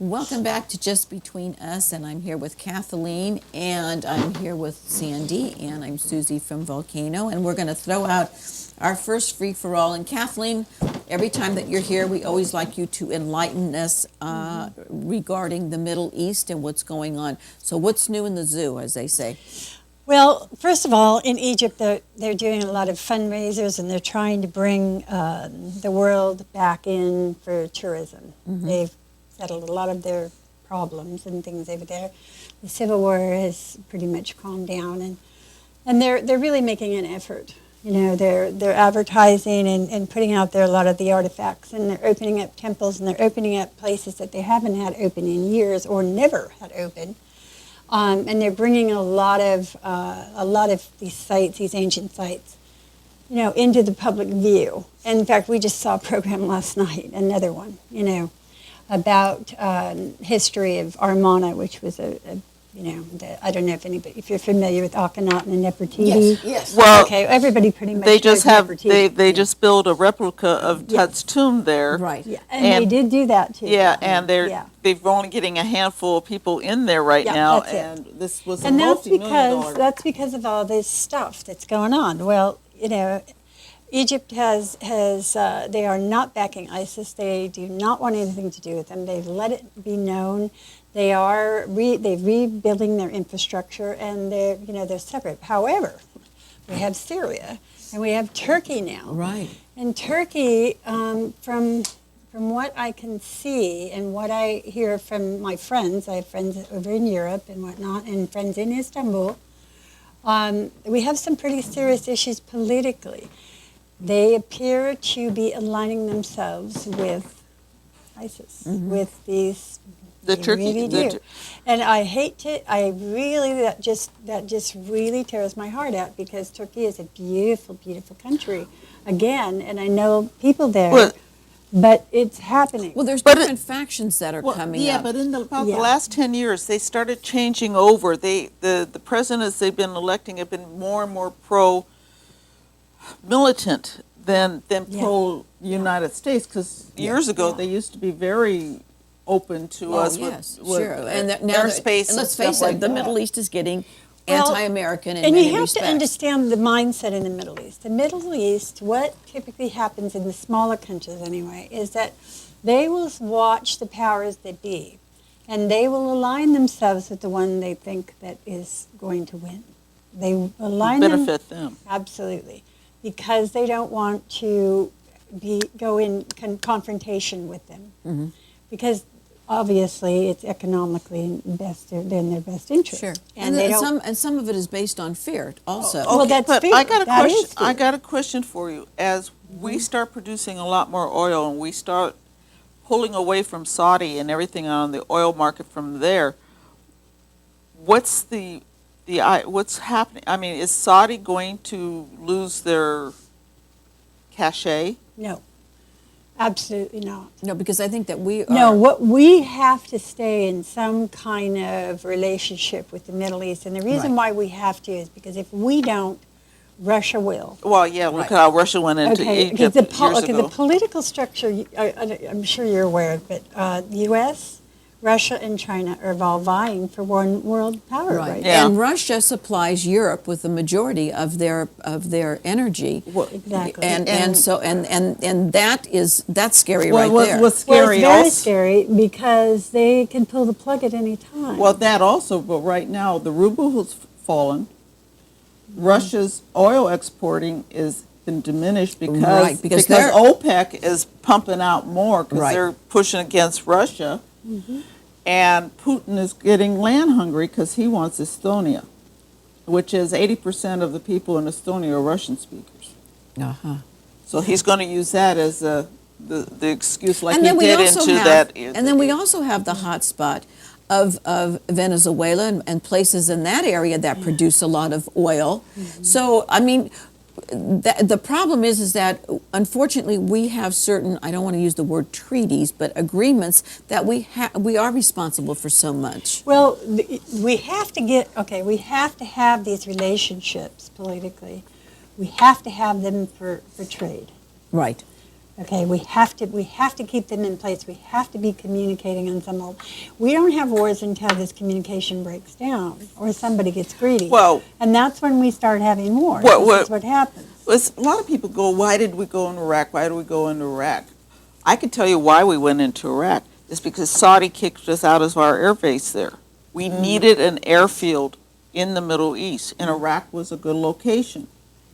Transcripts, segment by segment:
Welcome back to Just Between Us, and I'm here with Kathleen, and I'm here with Sandy, and I'm Susie from Volcano, and we're going to throw out our first free-for-all. And Kathleen, every time that you're here, we always like you to enlighten us regarding the Middle East and what's going on. So what's new in the zoo, as they say? Well, first of all, in Egypt, they're doing a lot of fundraisers, and they're trying to bring the world back in for tourism. They've settled a lot of their problems and things over there. The civil war has pretty much calmed down, and they're really making an effort. You know, they're advertising and putting out there a lot of the artifacts, and they're opening up temples, and they're opening up places that they haven't had open in years or never had open. And they're bringing a lot of these sites, these ancient sites, you know, into the public view. And in fact, we just saw a program last night, another one, you know, about history of Amarna, which was I don't know if you're familiar with Akhenaten and Nefertiti. Yes. Well, Okay, everybody pretty much they just knows have Nefertiti. they just built a replica of Yes. Tut's tomb there. Right. Yeah, and they did do that too. Yeah, and Yeah. they've only getting a handful of people in there right Yeah, now, that's it. and this was a And multi-million-dollar. that's because of all this stuff that's going on. Well, you know, Egypt they are not backing ISIS. They do not want anything to do with them. They've let it be known. They're rebuilding their infrastructure, and they're separate. However, we have Syria and we have Turkey now. Right. And Turkey, from what I can see and what I hear from my friends, I have friends over in Europe and whatnot, and friends in Istanbul, we have some pretty serious issues politically. They appear to be aligning themselves with ISIS, with these. The They Turkey- really the do. And that just really tears my heart out, because Turkey is a beautiful, beautiful country. Again, and I know people there, Well- but it's happening. Well, there's But different factions that are coming yeah, up. but in about Yeah. the last 10 years, they started changing over. The presidents they've been electing have been more and more pro-militant than Yeah. pro-United States, because years ago Yeah. they used to be very open to Well, us yes, with sure. And that, now airspace and let's stuff face it, like the that. Middle East is getting Well, anti-American in and many you have respects. to understand the mindset in the Middle East. The Middle East, what typically happens in the smaller countries anyway, is that they will watch the powers that be, and they will align themselves with the one they think that is going to win. They align benefit them. Absolutely, because they don't want to go in confrontation with them, because obviously it's economically in their best interest. Sure. And they don't. Some of it is based on fear also. Well, that's but fear. I got a That question. is fear. I got a question for you. As we start producing a lot more oil and we start pulling away from Saudi and everything on the oil market from there, what's what's happening? I mean, is Saudi going to lose their cachet? No, absolutely not. No, because I think that we are. No, what we have to stay in some kind of relationship with the Middle East, and the reason Right. why we have to is because if we don't, Russia will. Well, yeah, look Right. at how Russia went into Egypt the years ago. the political structure, I'm sure you're aware, but the U.S., Russia, and China are all vying for one world power right Yeah. And Russia supplies Europe with the majority of their energy. Exactly. And that's scary Well, right what's- there. what's Well, scary it's very also- scary because they can pull the plug at any time. Well, that also, but right now the ruble has fallen. Russia's oil exporting is been diminished because Right, because they're- OPEC is pumping out more because Right. they're pushing against Russia, and Putin is getting land hungry because he wants Estonia, which is 80% of the people in Estonia are Russian speakers. Uh-huh. So he's going to use that as the excuse, like And he then we did also into have, that. and then we also have the hot spot of Venezuela and places in that area that produce a lot of oil. So, I mean, the problem is that unfortunately we have certain, I don't want to use the word treaties, but agreements that we are responsible for so much. Well, we have to have these relationships politically. We have to have them for trade. Right. Okay, we have to keep them in place. We have to be communicating on some level. We don't have wars until this communication breaks down or somebody gets greedy. Well, and that's when we start having wars. This is what happens. a lot of people go, why did we go into Iraq? Why did we go into Iraq? I can tell you why we went into Iraq. It's because Saudi kicked us out of our air base there. We needed an airfield in the Middle East, and Iraq was a good location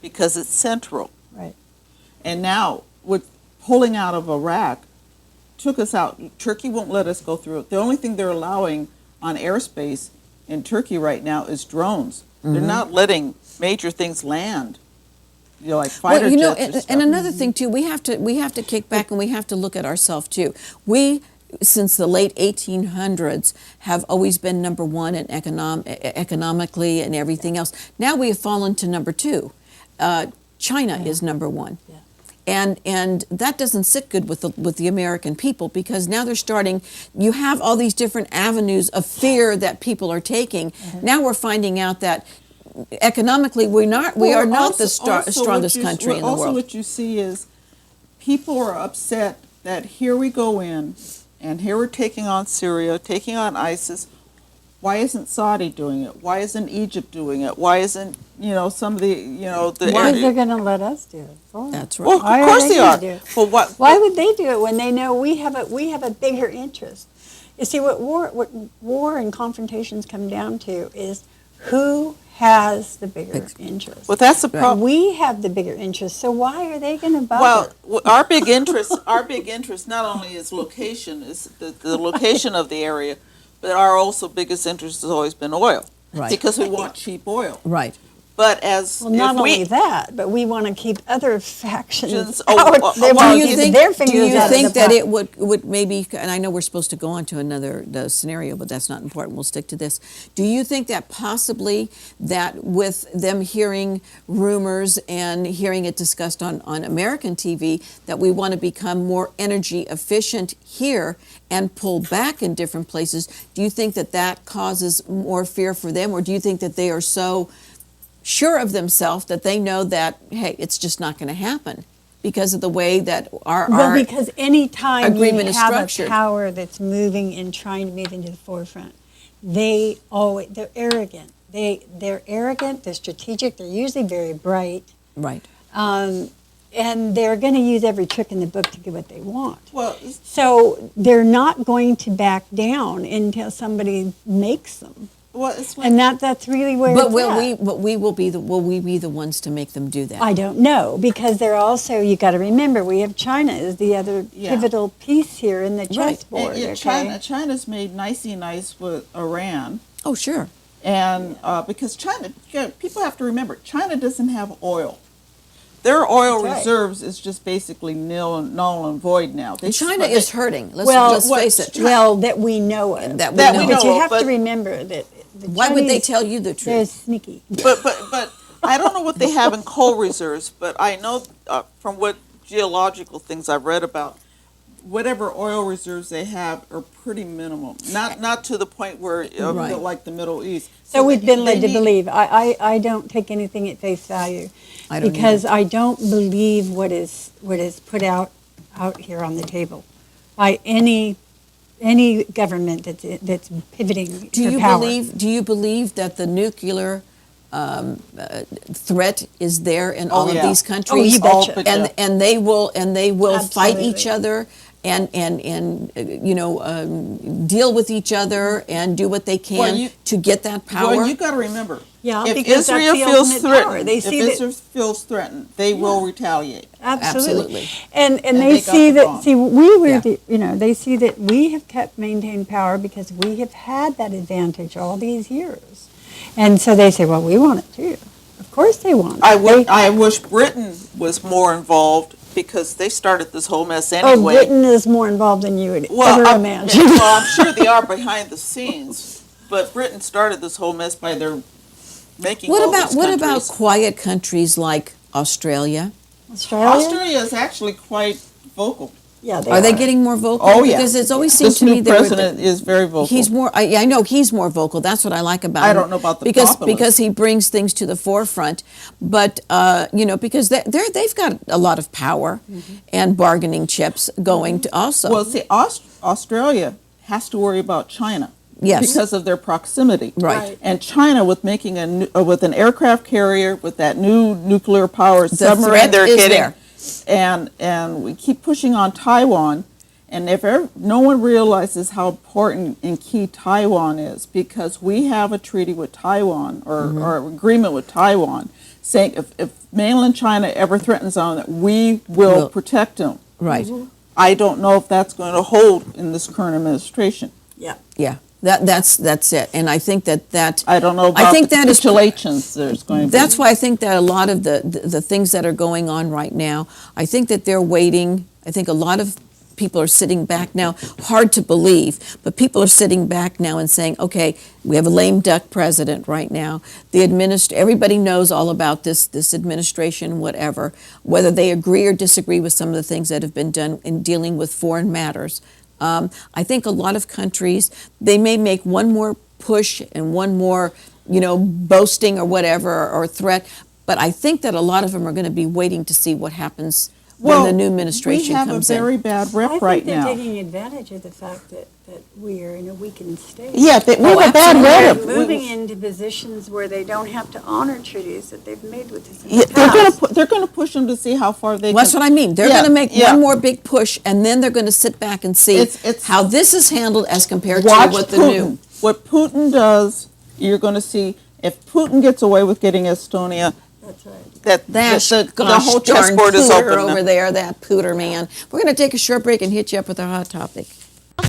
because it's central. Right. And now, with pulling out of Iraq, took us out. Turkey won't let us go through it. The only thing they're allowing on airspace in Turkey right now is drones. They're not letting major things land. You know, like fighter Well, you know, jets and stuff. and another thing too, we have to kick back and we have to look at ourselves too. We, since the late 1800s, have always been number one in economically and everything else. Now we have fallen to number two. China is number one. Yeah. And that doesn't sit good with the American people, because now they're starting. You have all these different avenues of fear that people are taking. Now we're finding out that economically we are not the strongest country in the Also, world. what you see is people are upset that here we go in, and here we're taking on Syria, taking on ISIS. Why isn't Saudi doing it? Why isn't Egypt doing it? Why isn't, some of the Because they're going to let us do it for them. That's right. Well, Why of are course they they gonna are. do it? Well, Why would they do it when they know we have a bigger interest? You see, what war and confrontations come down to is who has the bigger interest. Well, that's the problem. We have the bigger interest, so why are they going to bother? Well, our big interest not only is location, is the location of the area, but our also biggest interest has always been oil. Right. Because we want cheap oil. Right. But as Well, not if we, only that, but we want to keep other factions Oh, out. well, They well, want Do to you keep think? their Do fingers you out think of the that pot. it would maybe? And I know we're supposed to go on to the scenario, but that's not important. We'll stick to this. Do you think that possibly that with them hearing rumors and hearing it discussed on American TV, that we want to become more energy efficient here and pull back in different places? Do you think that causes more fear for them, or do you think that they are so sure of themselves that they know that, hey, it's just not going to happen because of the way that our because any time you agreement is have structured. a power that's moving and trying to move into the forefront, they're arrogant. They're arrogant. They're strategic. They're usually very bright, right. and they're going to use every trick in the book to get what they want. well, So they're not going to back down until somebody makes them, it's like, and that's really where. But it's at. will we be the ones to make them do that? I don't know, because they're also, you got to remember, we have China as the other Yeah. pivotal piece here in the Right. chessboard. and Okay? China's made nicey nice with Iran. Oh, sure. And because people have to remember, China doesn't have oil. Their oil That's right. reserves is just basically null and void now. China is hurting. Well, Let's face it. Well, that we know of. That we That know. we But know you of, have but- to remember that the Why would they Chinese, tell you the they're truth? sneaky. But I don't know what they have in coal reserves, but I know from what geological things I've read about, whatever oil reserves they have are pretty minimal. Not to the point where Right. like the Middle East. So we've been led they to need- believe. I don't take anything at face value, I don't because I don't believe what is put out here on the table by any government that's pivoting Do to you power. believe that the nuclear threat is there in all yeah. of these countries? you betcha. And they will fight each Absolutely. other and deal with each other and do what they can Well, you- to get that power. Well, you got to remember, Yeah, if because that's Israel the feels ultimate power. threatened, They if see that- Israel feels threatened, they will retaliate. Absolutely. And And they they got see the that. bomb. See, we were Yeah. they see that we have maintained power because we have had that advantage all these years, and so they say, well, we want it too. Of course, they want it. I wish Britain was more involved because they started this whole mess Oh, anyway. Britain is more involved than you would ever imagine. Well, I'm sure they are behind the scenes, but Britain started this whole mess by their making all these what about countries. quiet countries like Australia? Australia. Australia is actually quite vocal. Yeah, they Are they getting more vocal? Oh, yeah. Because it's always seemed This to me new they were president is very vocal. He's more. I know he's more vocal. That's what I like about him. I don't know about the because populace. he brings things to the forefront. But because they've got a lot of power and bargaining chips going to also. Well, see, Australia has to worry about China. Yes. Because of their proximity. Right. And China, with making with an aircraft carrier, with that new nuclear powered submarine threat they're is getting, there. and we keep pushing on Taiwan, and no one realizes how important and key Taiwan is, because we have a treaty with Taiwan or agreement with Taiwan saying if mainland China ever threatens on it, we will protect them. Right. I don't know if that's going to hold in this current administration. Yeah. Yeah. That's it. And I think that I don't know about I think the that is capitulations there's going to be. That's why I think that a lot of the things that are going on right now, I think that they're waiting. I think a lot of people are sitting back now. Hard to believe, but people are sitting back now and saying, okay, we have a lame duck president right now. Everybody knows all about this administration, whatever, whether they agree or disagree with some of the things that have been done in dealing with foreign matters. I think a lot of countries, they may make one more push and one more, boasting or whatever or threat, but I think that a lot of them are going to be waiting to see what happens when the new administration comes we in. have a very bad rep I think right they're now. taking advantage of the fact that we are in a weakened state. Yeah, we have a bad absolutely. They're rep. moving into positions where they don't have to honor treaties that they've made with us in Yeah, the past. they're going to push them to see how far they Well, that's can. what I mean. They're Yeah, going to make yeah. one more big push, and then they're going to sit back and see It's- how this is handled as compared Watch to what the Putin. new. What Putin does, you're going to see. If Putin gets away with getting Estonia, That's right. the whole chessboard is Pooter open. over there, that Pooter man. We're going to take a short break and hit you up with our hot topic.